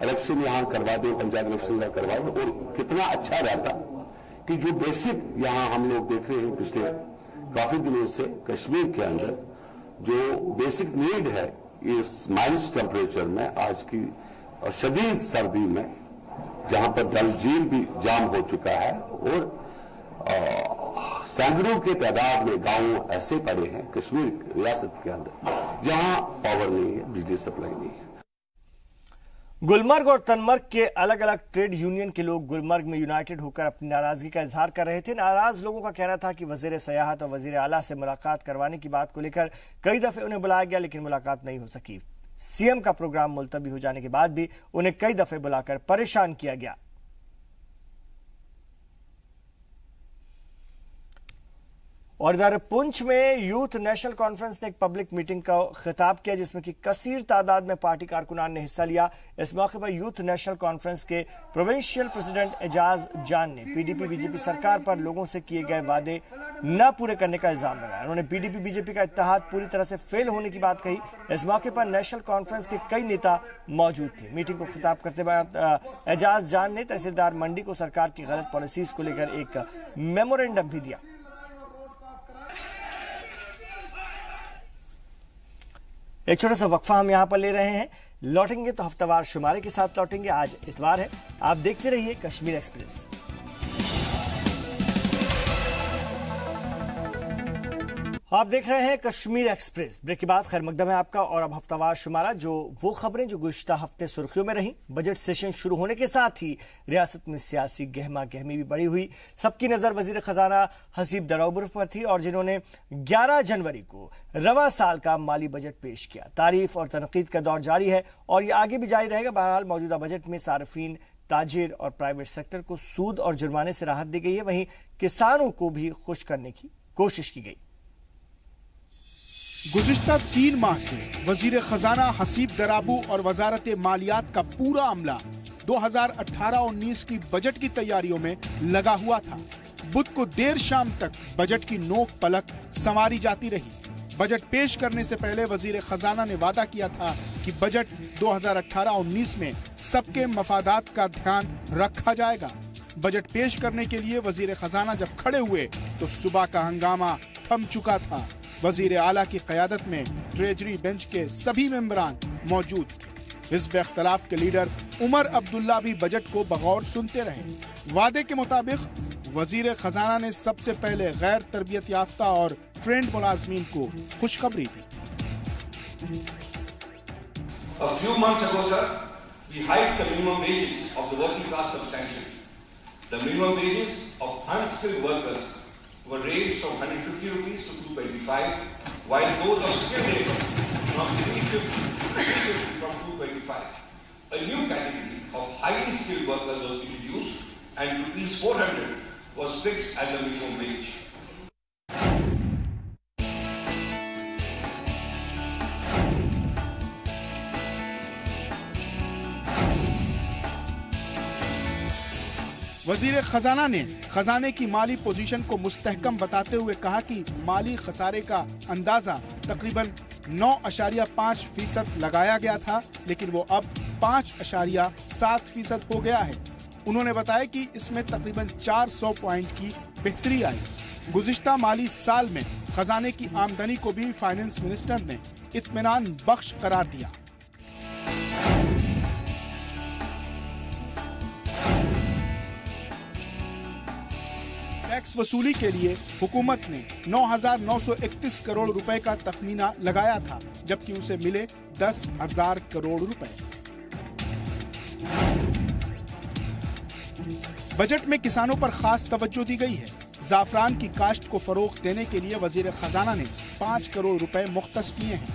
इलेक्शन यहाँ करवा दें, पंचायत इलेक्शन का करवा दें, और कितना अच्छा रहता कि जो बेसिक यहाँ हम लोग देख रहे हैं पिछले काफी दिनों से कश्मीर के अंदर जो बेसिक नीड है इस माइनस टेम्परेचर में, आज की और शदीद सर्दी में, जहां पर डल झील भी जाम हो चुका है और सैकड़ों के तादाद में गांव ऐसे पड़े हैं कश्मीर रियासत के अंदर जहां पावर नहीं है, बिजली सप्लाई नहीं है। गुलमर्ग और तनमर्ग के अलग अलग ट्रेड यूनियन के लोग गुलमर्ग में यूनाइटेड होकर अपनी नाराजगी का इजहार कर रहे थे। नाराज लोगों का कहना था कि वजीर सयाहत और वजीर आला से मुलाकात करवाने की बात को लेकर कई दफे उन्हें बुलाया गया, लेकिन मुलाकात नहीं हो सकी। सीएम का प्रोग्राम मुलतवी हो जाने के बाद भी उन्हें कई दफे बुलाकर परेशान किया गया। और इधर पुंछ में यूथ नेशनल कॉन्फ्रेंस ने एक पब्लिक मीटिंग का खिताब किया, जिसमें कि कसीर तादाद में पार्टी कारकुनान ने हिस्सा लिया। इस मौके पर यूथ नेशनल कॉन्फ्रेंस के प्रोविंशियल प्रेसिडेंट एजाज जान ने पीडीपी बीजेपी सरकार पर लोगों से किए गए वादे न पूरे करने का इल्जाम लगाया। उन्होंने पीडीपी बीजेपी का इत्तेहाद पूरी तरह से फेल होने की बात कही। इस मौके पर नेशनल कॉन्फ्रेंस के कई नेता मौजूद थे। मीटिंग को खिताब करते हुए एजाज जान ने तहसीलदार मंडी को सरकार की गलत पॉलिसीज को लेकर एक मेमोरेंडम भी दिया। एक छोटा सा वक्फा हम यहां पर ले रहे हैं, लौटेंगे तो हफ्तावार शुमारे के साथ लौटेंगे। आज इतवार है, आप देखते रहिए कश्मीर एक्सप्रेस। आप देख रहे हैं कश्मीर एक्सप्रेस। ब्रेक के बाद खैर मकदम है आपका। और अब हफ्तावार शुमारा, जो वो खबरें जो गुज़िश्ता हफ्ते सुर्खियों में रहीं। बजट सेशन शुरू होने के साथ ही रियासत में सियासी गहमा गहमी भी बढ़ी हुई। सबकी नजर वजीर खजाना हसीब दरोबर पर थी, और जिन्होंने 11 जनवरी को रवा साल का माली बजट पेश किया। तारीफ और तनकीद का दौर जारी है और ये आगे भी जारी रहेगा। बहरहाल मौजूदा बजट में सार्फिन, ताजिर और प्राइवेट सेक्टर को सूद और जुर्माने से राहत दी गई है। वहीं किसानों को भी खुश करने की कोशिश की गई। गुज़िश्ता 3 माह से वजीर खजाना हसीब दराबू और वजारत मालियात का पूरा अमला 2018-19 की बजट की तैयारियों में लगा हुआ था। बुध को देर शाम तक बजट की नोक पलक संवारी जाती रही। बजट पेश करने से पहले वजीर खजाना ने वादा किया था कि बजट 2018-19 में सबके मफादात का ध्यान रखा जाएगा। बजट पेश करने के लिए वजीर खजाना जब खड़े हुए तो सुबह का हंगामा थम चुका था। वजीर आला की क़यादत में ट्रेजरी बेंच के सभी मेंबरान मौजूद थे। हिज़्ब इख्तिलाफ के लीडर उमर अब्दुल्ला भी बजट को बगौर सुनते रहे। वादे के मुताबिक वजीर खजाना ने सबसे पहले गैर तरबियत याफ्ता और ट्रेंड मुलाजमीन को खुशखबरी दी। A few months ago, sir, we hiked the minimum wages of the working class substantially. The minimum wages of unskilled workers were raised from 150 rupees to 225, while those of skilled labor from 350 from 225. A new category of highly skilled workers was introduced, and rupees 400 was fixed as the minimum wage. वजीर खजाना ने खजाने की माली position को मुस्तहकम बताते हुए कहा कि माली खसारे का अंदाजा तकरीबन 9.5% लगाया गया था, लेकिन वो अब 5.7% हो गया है। उन्होंने बताया कि इसमें तकरीबन 400 पॉइंट की बेहतरी आई। गुज़िश्ता माली साल में खजाने की आमदनी को भी फाइनेंस मिनिस्टर ने इत्मीनान बख्श करार दिया। टैक्स वसूली के लिए हुकूमत ने 9,931 करोड़ रुपए का तखमीना लगाया था, जबकि उसे मिले 10,000 करोड़ रुपए। बजट में किसानों पर खास तवज्जो दी गई है। जाफरान की काश्त को फरोग देने के लिए वजीर खजाना ने 5 करोड़ रुपए मुख्तस किए हैं।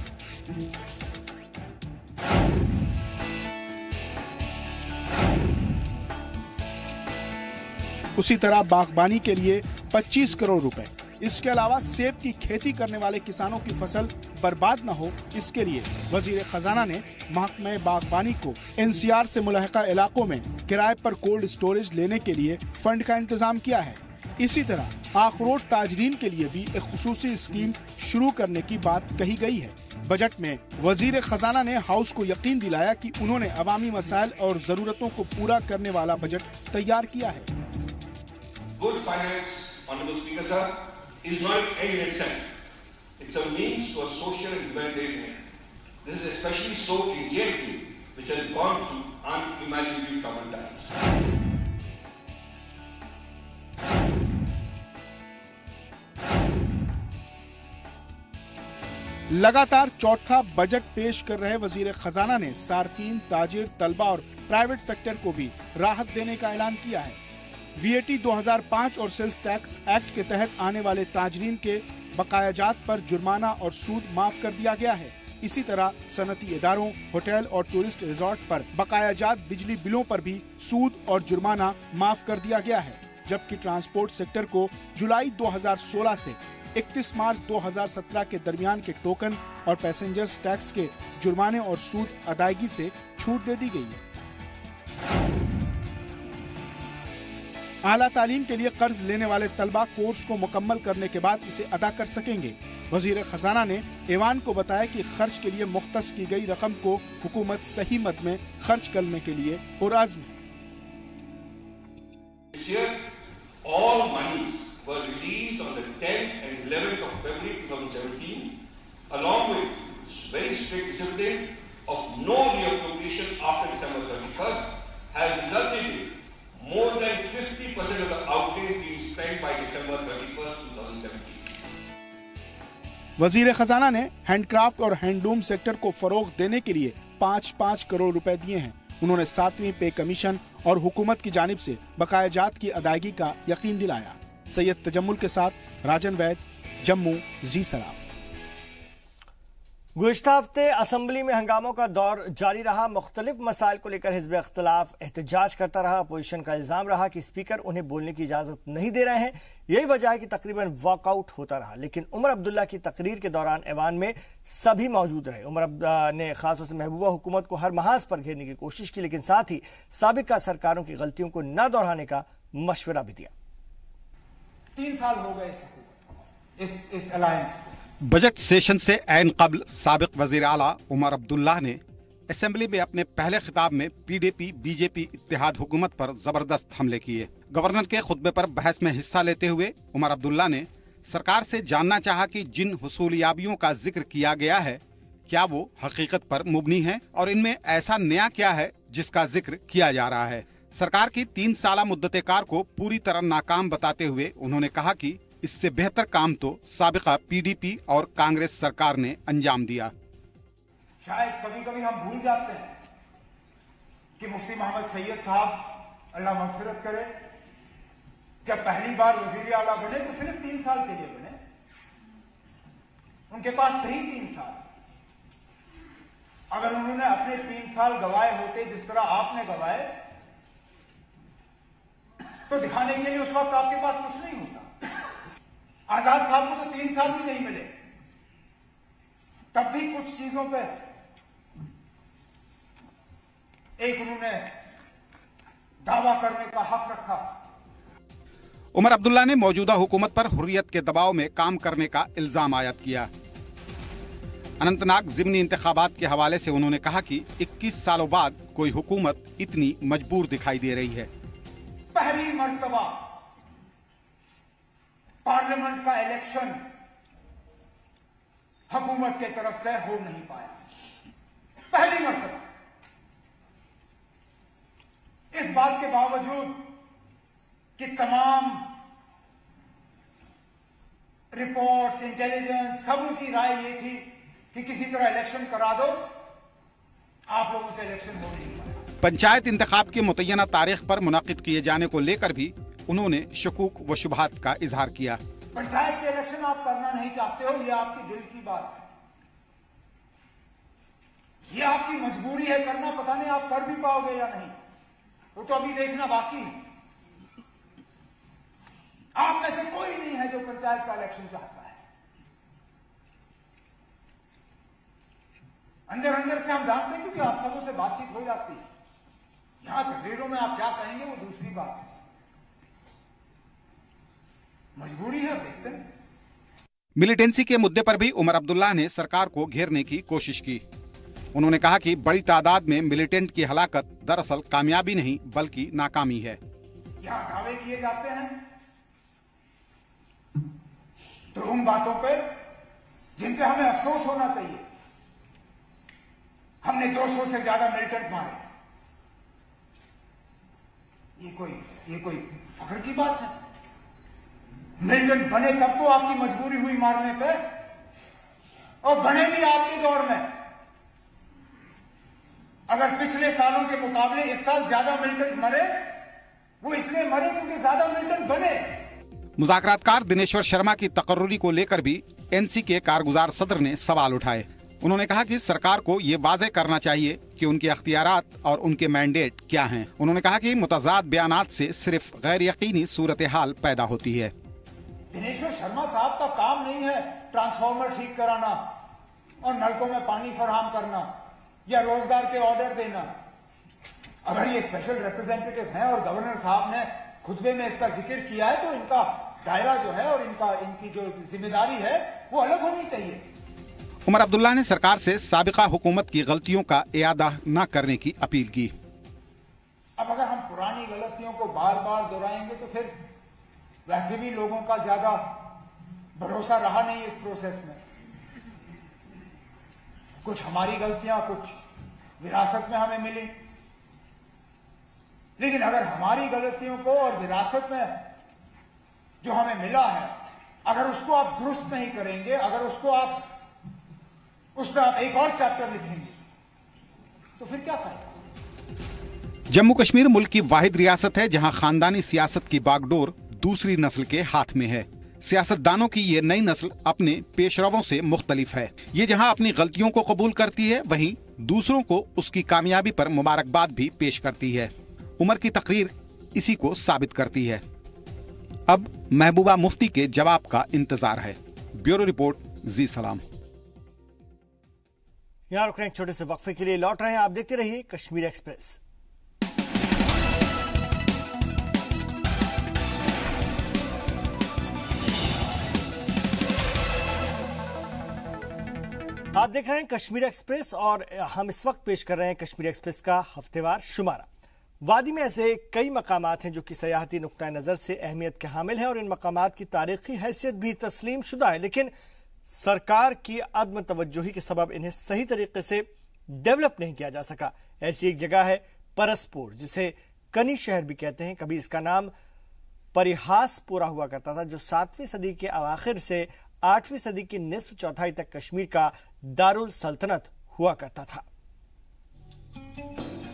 उसी तरह बागबानी के लिए 25 करोड़ रुपए। इसके अलावा सेब की खेती करने वाले किसानों की फसल बर्बाद न हो, इसके लिए वजीर खजाना ने महकमे बागबानी को एनसीआर से मुल्हका इलाकों में किराए पर कोल्ड स्टोरेज लेने के लिए फंड का इंतजाम किया है। इसी तरह आखरोट ताजरीन के लिए भी एक खुसूसी स्कीम शुरू करने की बात कही गई है। बजट में वजीर खजाना ने हाउस को यकीन दिलाया कि उन्होंने अवामी मसाइल और जरूरतों को पूरा करने वाला बजट तैयार किया है। Good finance, Honorable Speaker sir, is not an end in itself. It's a means to a social and humanitarian end. This is especially so in JNK, which has gone through unimaginably troubled times. लगातार चौथा budget पेश कर रहे वजीर खजाना ने सार्फिन, ताजिर, तलबा और प्राइवेट सेक्टर को भी राहत देने का ऐलान किया है। VAT 2005 और सेल्स टैक्स एक्ट के तहत आने वाले ताजरीन के बकायाजात पर जुर्माना और सूद माफ कर दिया गया है। इसी तरह सनती इदारों, होटल और टूरिस्ट रिजॉर्ट पर बकायाजात बिजली बिलों पर भी सूद और जुर्माना माफ कर दिया गया है। जबकि ट्रांसपोर्ट सेक्टर को जुलाई 2016 से 31 मार्च 2017 के दरमियान के टोकन और पैसेंजर्स टैक्स के जुर्माने और सूद अदायगी से छूट दे दी गई है। आला तालीम के लिए कर्ज लेने वाले तलबा कोर्स को मुकम्मल करने के बाद इसे अदा कर सकेंगे। वजीर खजाना ने ऐवान को बताया कि खर्च के लिए मुख्तस की गई रकम को हुकूमत सही मद में खर्च करने के लिए पुरअज़्म है। All monies were released on the 10th and 11th of February 2017, along with very strict discipline of no reappropriation after December 31st, has resulted in more than 50% of the outlays being spent by December 31st, 2017. वजीर खजाना ने handcraft और handloom sector को फरोग देने के लिए 5-5 करोड़ रुपए दिए हैं। उन्होंने 7वीं पे कमीशन और हुकूमत की जानिब से बकायाजात की अदायगी का यकीन दिलाया। सैयद तजम्मुल के साथ राजन वैद, जम्मू, जी सलाम। गुज़िश्ता हफ्ते असम्बली में हंगामों का दौर जारी रहा। मुख्तलिफ मसाइल को लेकर हिज़्ब इख्तिलाफ एहतजाज करता रहा। अपोजिशन का इल्जाम रहा कि स्पीकर उन्हें बोलने की इजाजत नहीं दे रहे हैं। यही वजह है कि तकरीबन वॉकआउट होता रहा। लेकिन उमर अब्दुल्ला की तकरीर के दौरान ऐवान में सभी मौजूद रहे। उमर अब्दुल्ला ने खासतौर से महबूबा हुकूमत को हर महाज पर घेरने की कोशिश की, लेकिन साथ ही साबिका सरकारों की गलतियों को न दोहराने का मशवरा भी दिया। 3 साल हो गए इस अलायंस को। बजट सेशन से ऐन कबल साबिक वजीर आला उमर अब्दुल्ला ने असेंबली में अपने पहले खिताब में PDP BJP इत्तेहाद हुकूमत पर जबरदस्त हमले किए। गवर्नर के खुतबे पर बहस में हिस्सा लेते हुए उमर अब्दुल्ला ने सरकार से जानना चाहा कि जिन हुसूलियाबियों का जिक्र किया गया है क्या वो हकीकत पर मुबनी है और इनमें ऐसा नया क्या है जिसका जिक्र किया जा रहा है। सरकार की 3 साला मुद्दत कार को पूरी तरह नाकाम बताते हुए उन्होंने कहा कि इससे बेहतर काम तो साबिका PDP और कांग्रेस सरकार ने अंजाम दिया। शायद कभी कभी हम भूल जाते हैं कि मुफ्ती मोहम्मद सैयद साहब अल्लाह मग़फ़िरत करे, जब पहली बार वज़ीर आला बने तो सिर्फ 3 साल के लिए बने। उनके पास थे 3 साल। अगर उन्होंने अपने 3 साल गवाए होते जिस तरह आपने गवाए तो दिखाने के लिए उस वक्त आपके पास कुछ नहीं होता। आजाद साहब को तो 3 साल भी नहीं मिले, तब भी कुछ चीजों पे एक उन्होंने दावा करने का हक रखा। उमर अब्दुल्ला ने मौजूदा हुकूमत पर हुर्रियत के दबाव में काम करने का इल्जाम आयद किया। अनंतनाग ज़िमनी इंतखाबात के हवाले से उन्होंने कहा कि 21 सालों बाद कोई हुकूमत इतनी मजबूर दिखाई दे रही है। पहली मर्तबा पार्लियामेंट का इलेक्शन हुकूमत के तरफ से हो नहीं पाया। पहली मर्तबा। इस बात के बावजूद कि तमाम रिपोर्ट्स, इंटेलिजेंस, सबों की राय ये थी कि किसी तरह इलेक्शन करा दो, आप लोगों से इलेक्शन हो नहीं पाया। पंचायत इंतखाब की मुतय्यना तारीख पर मुनाकिद किए जाने को लेकर भी उन्होंने शकूक व शुबहात का इजहार किया। पंचायत के इलेक्शन आप करना नहीं चाहते हो, ये आपकी दिल की बात है, ये आपकी मजबूरी है करना। पता नहीं आप कर भी पाओगे या नहीं, वो तो अभी देखना बाकी है। आप में से कोई नहीं है जो पंचायत का इलेक्शन चाहता है। अंदर अंदर से हम जानते हैं क्योंकि आप सबों से बातचीत हो जाती है। यहां तकरीरों में आप क्या कहेंगे वो दूसरी बात है। मजबूरी है, देखते हैं। मिलिटेंसी के मुद्दे पर भी उमर अब्दुल्ला ने सरकार को घेरने की कोशिश की। उन्होंने कहा कि बड़ी तादाद में मिलिटेंट की हलाकत दरअसल कामयाबी नहीं बल्कि नाकामी है। यहां दावे किए जाते हैं तो उन बातों पे जिन पे हमें अफसोस होना चाहिए। हमने 200 से ज्यादा मिलिटेंट मारे, ये कोई फख्र की बात है? मिलिटेंट बने तब तो आपकी मजबूरी हुई मारने पे, और बने भी आपके दौर में। अगर पिछले सालों के मुकाबले इस साल ज्यादा मिलिटेंट मरे, वो इसलिए मरे क्योंकि ज्यादा मिलिटेंट बने। मुज़ाकरातकार दिनेश्वर शर्मा की तकर्रुरी को लेकर भी एनसी के कारगुजार सदर ने सवाल उठाए। उन्होंने कहा कि सरकार को ये वाज़ेह करना चाहिए कि उनके अख्तियारात और उनके मैंडेट क्या हैं। उन्होंने कहा कि मुतज़ाद बयानात से सिर्फ गैर यकीनी सूरत हाल पैदा होती है। दिनेश्वर शर्मा साहब का काम नहीं है ट्रांसफार्मर ठीक कराना और नलकों में पानी फराहम करना या रोजगार के ऑर्डर देना। अगर ये स्पेशल रिप्रेजेंटेटिव हैं और गवर्नर साहब ने खुतबे में इसका जिक्र किया है तो इनका दायरा जो है और इनकी जो जिम्मेदारी है वो अलग होनी चाहिए। उमर अब्दुल्ला ने सरकार से साबिका हुकूमत की गलतियों का इयादा न करने की अपील की। अब अगर हम पुरानी गलतियों को बार बार दोहराएंगे तो फिर वैसे भी लोगों का ज्यादा भरोसा रहा नहीं इस प्रोसेस में। कुछ हमारी गलतियां, कुछ विरासत में हमें मिली, लेकिन अगर हमारी गलतियों को और विरासत में जो हमें मिला है, अगर उसको आप दुरुस्त नहीं करेंगे, अगर उसमें आप एक और चैप्टर लिखेंगे तो फिर क्या फायदा। जम्मू कश्मीर मुल्क की वाहिद रियासत है जहां खानदानी सियासत की बागडोर दूसरी नस्ल के हाथ में है। सियासतदानों की ये नई नस्ल अपने पेशरवों से मुख्तलिफ है। ये जहां अपनी गलतियों को कबूल करती है, वहीं दूसरों को उसकी कामयाबी पर मुबारकबाद भी पेश करती है। उमर की तकरीर इसी को साबित करती है। अब महबूबा मुफ्ती के जवाब का इंतजार है। ब्यूरो रिपोर्ट, जी सलाम। यहाँ रुक रहे हैं एक छोटे से वक्फे के लिए, लौट रहे हैं। आप देखते रहिए कश्मीर एक्सप्रेस। आप देख रहे हैं कश्मीर एक्सप्रेस और हम इस वक्त पेश कर रहे हैं कश्मीर एक्सप्रेस का हफ्तेवार शुमारा। वादी में ऐसे कई मकामात हैं जो कि सयाहती नुक्ता नज़र से अहमियत के हामिल हैं और इन मकामात की तारीखी हैसियत भी तस्लीम शुदा है, लेकिन सरकार की अदम तवज्जोही के सबब इन्हें सही तरीके से डेवलप नहीं किया जा सका। ऐसी एक जगह है परसपुर, जिसे कनी शहर भी कहते हैं। कभी इसका नाम परिहासपुरा हुआ करता था, जो 7वीं सदी के अवाखिर से 8वीं सदी की निस्फ चौथाई तक कश्मीर का दारुल सल्तनत हुआ करता था।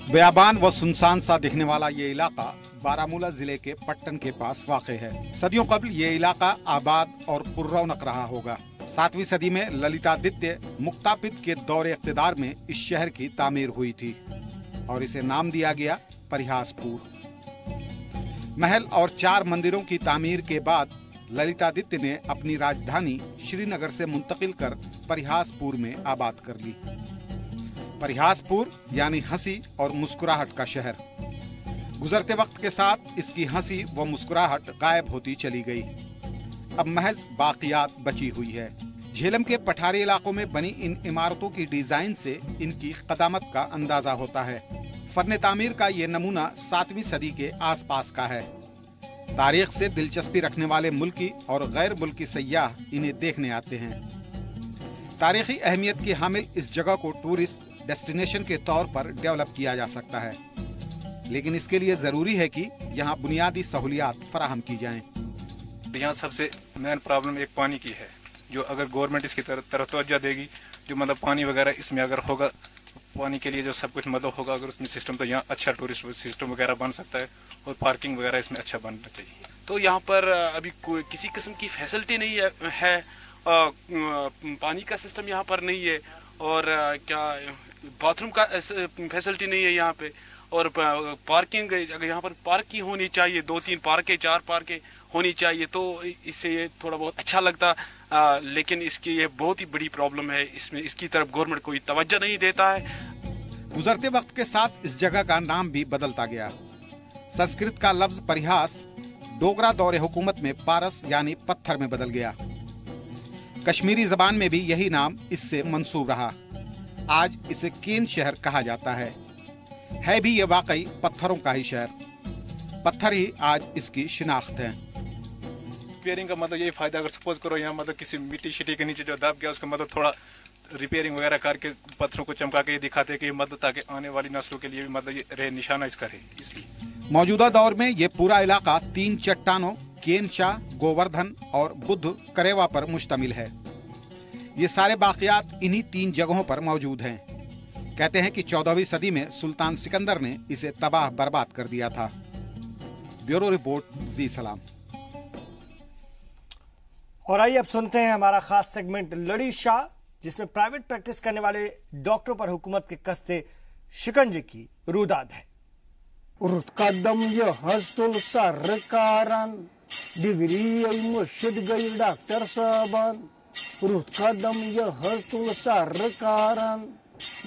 बयाबान व सुनसान सा दिखने वाला ये इलाका बारामूला जिले के पट्टन के पास वाक़े है। सदियों कबल ये इलाका आबाद और पुर्रौनक रहा होगा। 7वीं सदी में ललितादित्य मुक्तापिद के दौर इक़्तिदार में इस शहर की तामीर हुई थी और इसे नाम दिया गया परिहासपुर। महल और 4 मंदिरों की तामीर के बाद ललितादित्य ने अपनी राजधानी श्रीनगर से मुंतकिल कर परिहासपुर में आबाद कर ली। परिहासपुर यानी हंसी और मुस्कुराहट का शहर। गुजरते वक्त के साथ इसकी हंसी व मुस्कुराहट गायब होती चली गई। अब महज बाकियात बची हुई है। झेलम के पठारी इलाकों में बनी इन इमारतों की डिजाइन से इनकी कदामत का अंदाजा होता है। फर्ने तामीर का ये नमूना 7वीं सदी के आसपास का है। तारीख से दिलचस्पी रखने वाले मुल्की और गैर मुल्की सयाह इन्हें देखने आते हैं। तारीखी अहमियत की हामिल इस जगह को टूरिस्ट डेस्टिनेशन के तौर पर डेवलप किया जा सकता है, लेकिन इसके लिए जरूरी है कि यहाँ बुनियादी सहूलियात फराहम की जाएं। यहाँ सबसे मेन प्रॉब्लम एक पानी की है, जो अगर गवर्नमेंट इसकी तरफ तवज्जो देगी, जो मतलब पानी वगैरह इसमें अगर होगा, पानी के लिए जो सब कुछ मतलब होगा अगर उसमें सिस्टम, तो यहाँ अच्छा टूरिस्ट सिस्टम वगैरह बन सकता है और पार्किंग वगैरह इसमें अच्छा बनना चाहिए। तो यहाँ पर अभी कोई किसी किस्म की फैसिलिटी नहीं है, पानी का सिस्टम यहाँ पर नहीं है और क्या बाथरूम का फैसिलिटी नहीं है यहाँ पे, और पार्किंग अगर यहाँ पर पार्क की होनी चाहिए, 2-3 पार्कें 4 पार्कें होनी चाहिए, तो इससे ये थोड़ा बहुत अच्छा लगता, लेकिन इसकी ये बहुत ही बड़ी प्रॉब्लम है। इसमें इसकी तरफ गवर्नमेंट कोई तवज्जो नहीं देता है। गुजरते वक्त के साथ इस जगह का नाम भी बदलता गया। संस्कृत का लफ्ज परिहास डोगरा दौरे हुकूमत में पारस यानी पत्थर में बदल गया। कश्मीरी जबान में भी यही नाम इससे मंसूब रहा। आज इसे केन शहर कहा जाता है भी ये वाकई पत्थरों का ही शहर। पत्थर ही आज इसकी शिनाख्त है। रिपेयरिंग का मतलब यही फायदा, अगर सपोज करो यहाँ मतलब किसी मिट्टी शिट्टी के नीचे जो दब गया, उसका मतलब थोड़ा रिपेयरिंग वगैरह करके पत्थरों को चमका के ये दिखाते हैं कि मतलब ताकि आने वाली नस्लों के लिए भी मतलब ये रहे निशाना इसका रहे। इसलिए मौजूदा दौर में ये पूरा इलाका 3 चट्टानों केन शाह, गोवर्धन और बुद्ध करेवा पर मुश्तमिल है। ये सारे बाक़ियात इन्हीं 3 जगहों पर मौजूद हैं। कहते हैं कि 14वीं सदी में सुल्तान सिकंदर ने इसे तबाह बर्बाद कर दिया था। ब्यूरो रिपोर्ट, जी सलाम। और आइए अब सुनते हैं हमारा खास सेगमेंट लड़ी शाह, जिसमें प्राइवेट प्रैक्टिस करने वाले डॉक्टरों पर हुकूमत के कस्ते शिकंजे की रुदाद है। रुतकदम ये हस्तुल सरकारन डिग्री मुर्शिद गई डॉक्टर साहबान। रुतकदम ये हस्तुल सरकारन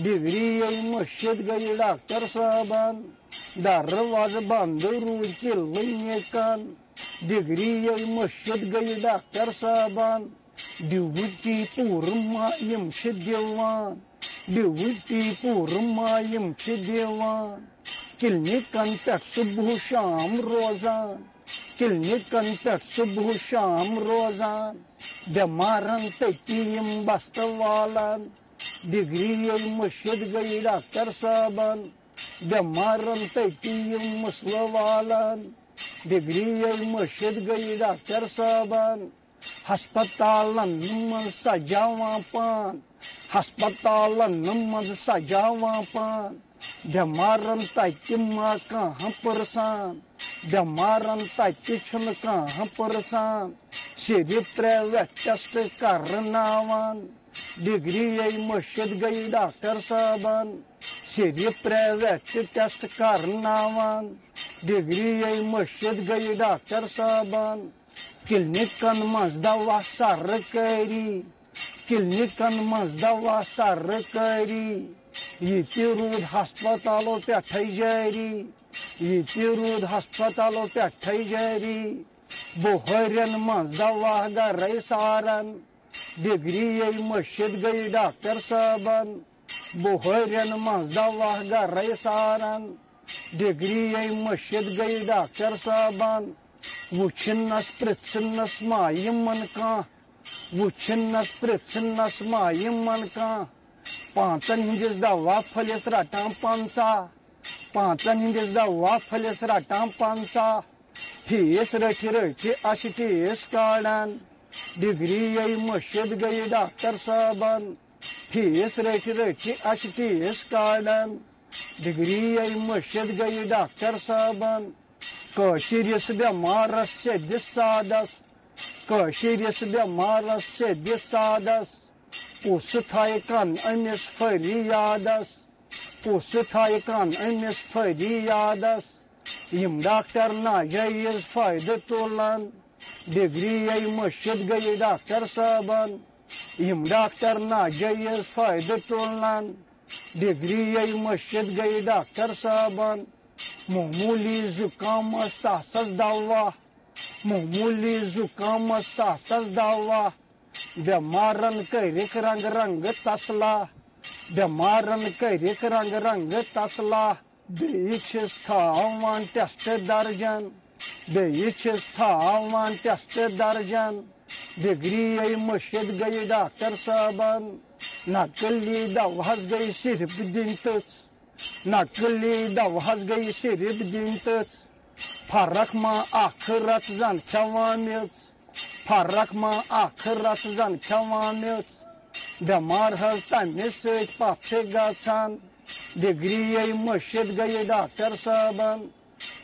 डिग्री मुर्शिद गई डॉक्टर साहबान। दरवाज बंद रूज चिल्लने कान डिग्री मुर्शिद गई डॉक्टर साहबान। ड्यूटी पूर्मा यम दिवान ड्यूटी पूर्मा यम दिवान। क्लिनिकन पे सुबह शाम रोजान क्लिनिकन पे सुबह शाम रोजान। बेमारन तकीम बस्त वालन डिग्री मुर्शिद गई डॉक्टर साहबान। बेमारन तकीम मसल वालन डिग्री मुर्शिद गई डॉक्टर साहबान। हस्पतालन मन सजावा पान हस्पतालन मन सजावा पान। बेमारन तमा कहाँ परसान बेमारन तन कहाँ परसान। सिर्फ प्राइवेट टेस्ट करनावान डिग्री मुर्शिद गई डॉक्टर साहबान। सिर्फ प्राइवेट टेस्ट करनावान डिग्री मुर्शिद गई डॉक्टर साहबान। क्लिनिकन मज दवा सरकारी क्लिनिकन मज दवा सरकारी। ये रूद हस्पतालों पे जारी ये रूद हस्पतालों पे जारी। बोहरन मज दवा गर सारन डिग्री मुर्शिद गई डॉक्टर साहबान। बोहरन मज दवा गर सारन डिग्री मुर्शिद गई डॉक्टर साहबान। वुचनस पृथनस मायमन का वुचनस पृथनस मायमन का। पांचन हिंदिस दवा फलिस रटां पंचा पांचन हिंदिस दवा फलिस रटां पंचा। फीस रटी रटी अशटीस काड़न डिग्री मुर्शिद गई डॉक्टर साहबान। फीस रटी रटी अशटीस काड़न डिग्री मुर्शिद गई डॉक्टर साहबान। कशिरिस बेमारस से दिसादस कशिरिस बेमारस से दिसादस। पुस थाय कान अमिस फरियादस पुस थाय कान अमिस फरियादस। यम डॉक्टर नाजायज फायदे तुलन डिग्री मुर्शिद गई डॉक्टर साहबान। यम डॉक्टर नाजायज फायदे तुलन डिग्री मुर्शिद गई डॉक्टर साहबान। मामूली जुकाम सासस दवा मामूली जुकाम सासस दवा। बेमारन करिक रंग रंग तसला बेमारन करिक रंग रंग तसला। बेयिस थावान टेस्ट दर्जन बेयिस थावान टेस्ट दर्जन डिग्री मुर्शिद गई डॉक्टर साहबान। नकली दवा गई सिर्फ दिन तच नकली दवा गई सिर्फ दिन तच। फर्क मा आखरत जन खवामित फर्क मा आखरत जन खवामित। बेमार हज तमे सत पथे गछान डिग्री मुर्शिद गई डॉक्टर साहबान।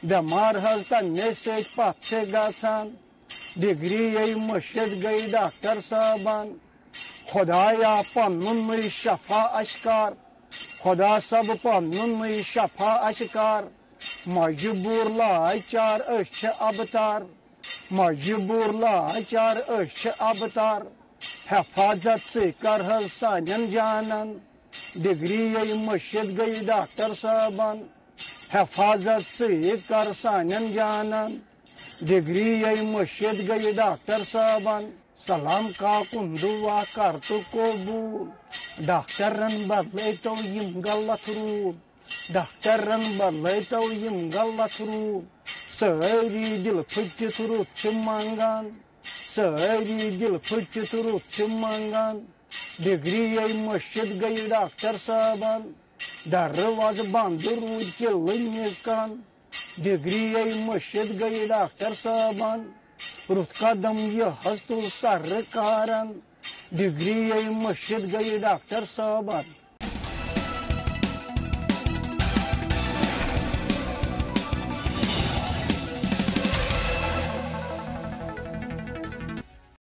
बेमार हज तमे सत पथे गछान डिग्री मुर्शिद गई डॉक्टर साहबान। खुदाया पन्नुन शफा अशकार खुदा सब पन्नुन शफा अशकार। मजबूर लाचार अश अबतार मजबूर लाचार अश अबतार। हिफाजत से कर सानन जानन डिग्री मुर्शिद गई डॉक्टर साहबान। हिफाजत से कर सानन जानन डिग्री मुर्शिद गई डॉक्टर साहबान। सलाम का कुंदुआ कर तो कबूल डॉक्टरन बदले तो यम गलत रूल डॉक्टरन बदले तो यम गलत रूल। सारी दिल फुट रुत मंगन सारी दिल फुट रुत मंगन डिग्री मुर्शिद गई डॉक्टर साहबान। दरवाज बंद रूज चिल्लने कान डिग्री मुर्शिद गई डॉक्टर साहबान। रुत कदम ये हस्तुल सरकारन डिग्री मस्जिद गई डॉक्टर साहबान